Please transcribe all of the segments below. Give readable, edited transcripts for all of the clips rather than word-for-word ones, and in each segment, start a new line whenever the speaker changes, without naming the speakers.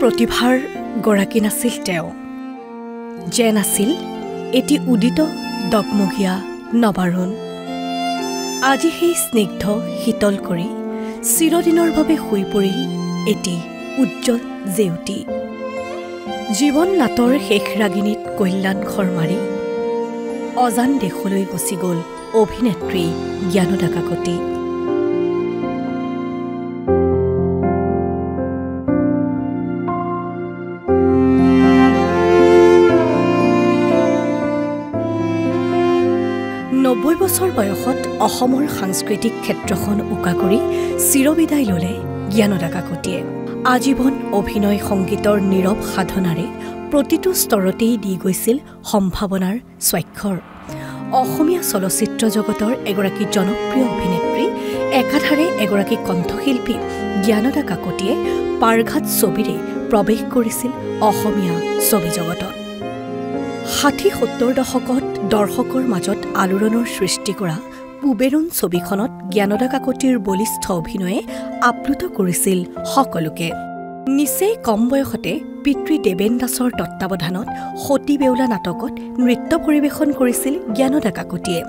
প্ৰতিভাৰ গৰাকী নাছিল তেওঁ, যেন আছিল এটি উদিত দগমগীয়া নবাৰুণ। আজি সেই স্নিগ্ধ শীতল কৰি চিৰদিনৰ বাবে শুই পৰিল এটি উজ্জ্বল জেউতি। জীৱন নাটৰ শেষ ৰাগিনীত কল্যাণ খৰ মাৰি অজান দেশলৈ গুচি গ'ল অভিনেত্ৰী জ্ঞানদা কাকতি। নব্বৈ বছৰ বয়সত অসমৰ সাংস্কৃতিক ক্ষেত্ৰখন উকা কৰি চিৰবিদায় ল'লে জ্ঞানদা কাকতিয়ে। আজীৱন অভিনয় সংগীতৰ নীৰৱ সাধনাৰে প্ৰতিটো স্তৰতেই দি গৈছিল সম্ভাৱনাৰ স্বাক্ষৰ। অসমীয়া চলচ্চিত্ৰ জগতৰ এগৰাকী জনপ্ৰিয় অভিনেত্ৰী, একাধাৰে এগৰাকী কণ্ঠশিল্পী জ্ঞানদা কাকতিয়ে পাৰঘাট ছবিৰে প্ৰৱেশ কৰিছিল অসমীয়া ছবি জগতত। ৬০-৭০ দশকত দৰ্শকৰ মাজত আলোড়নৰ সৃষ্টি কৰা পুবেৰুণ ছবিখনত জ্ঞানদা কাকতিৰ বলিষ্ঠ অভিনয়ে আপ্লুত কৰিছিল সকলোকে। নিচেই কম বয়সতে পিতৃ দেবেন দাসৰ তত্বাৱধানত সতী বেউলা নাটকত নৃত্য পৰিৱেশন কৰিছিল জ্ঞানদা কাকতিয়ে।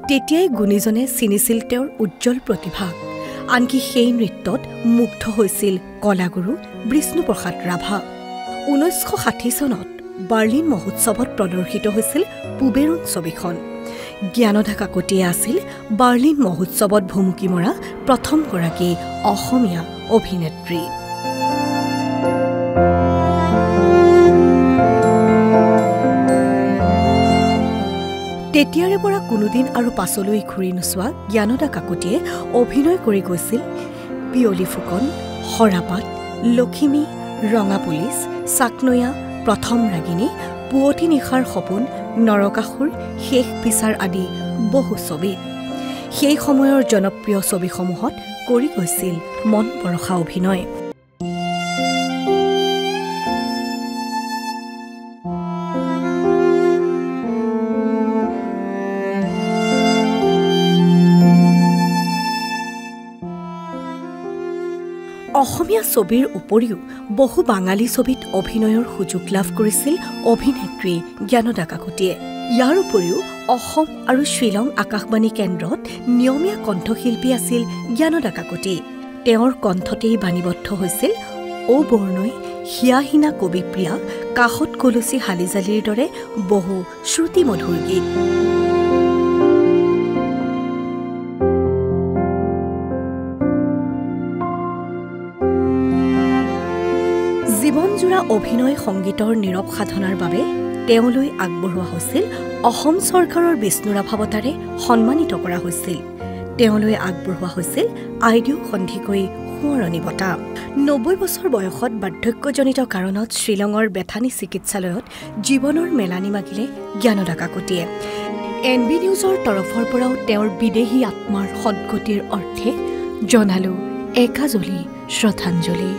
তেতিয়াই গুণীজনে চিনিছিল তেওঁৰ উজ্জ্বল প্ৰতিভাক। আনকি সেই নৃত্যত মুগ্ধ হৈছিল কলাগুৰু বিষ্ণুপ্ৰসাদ ৰাভা। ১৯৬০ চনত বাৰ্লিন মহোৎসৱত প্ৰদৰ্শিত হৈছিল পুবেৰুণ ছবিখন। জ্ঞানদা কাকতিয়ে আছিল বাৰ্লিন মহোৎসৱত ভুমুকি মৰা প্ৰথমগৰাকী অসমীয়া অভিনেত্ৰী। তেতিয়াৰে পৰা কোনোদিন আৰু পাছলৈ ঘূৰি নোচোৱা জ্ঞানদা কাকতিয়ে অভিনয় কৰি গৈছিল পিয়লি ফুকন, সৰাপাত, লখিমী, ৰঙা পুলিচ, চাকনৈয়া, প্ৰথম ৰাগিনী, পুৱতি নিশাৰ সপোন, নৰকাসুৰ, শেষ বিচাৰ আদি বহু ছবিত। সেই সময়ৰ জনপ্ৰিয় ছবিসমূহত কৰি গৈছিল মন পৰশা অভিনয়। অসমীয়া ছবিৰ উপৰিও বহু বাঙালী ছবিত অভিনয়ৰ সুযোগ লাভ কৰিছিল অভিনেত্ৰী জ্ঞানদা কাকতিয়ে। ইয়াৰ উপৰিও অসম আৰু শ্বিলং আকাশবাণী কেন্দ্ৰত নিয়মীয়া কণ্ঠশিল্পী আছিল জ্ঞানদা কাকতি। তেওঁৰ কণ্ঠতেই বাণীবদ্ধ হৈছিল ঔ বৰ্ণৈ, হিয়াহীনা কবিপ্ৰিয়া, কাষত কলচী হালিজালিৰ দৰে বহু শ্ৰুতিমধুৰ গীত। জীৱনজোৰা অভিনয় সংগীতৰ নীৰৱ সাধনাৰ বাবে তেওঁলৈ আগবঢ়োৱা হৈছিল অসম চৰকাৰৰ বিষ্ণু ৰাভা বঁটাৰে সন্মানিত কৰা হৈছিল। তেওঁলৈ আগবঢ়োৱা হৈছিল আইদেউ সন্ধিকৈ সোঁৱৰণী বঁটা। ৯০ বছৰ বয়সত বাৰ্ধক্যজনিত কাৰণত শ্বিলঙৰ বেথানী চিকিৎসালয়ত জীৱনৰ মেলানি মাগিলে জ্ঞানদা কাকতিয়ে। NB নিউজৰ তৰফৰ পৰাও তেওঁৰ বিদেহী আত্মাৰ সদ্গতিৰ অৰ্থে জনালো একাজলি শ্ৰদ্ধাঞ্জলি।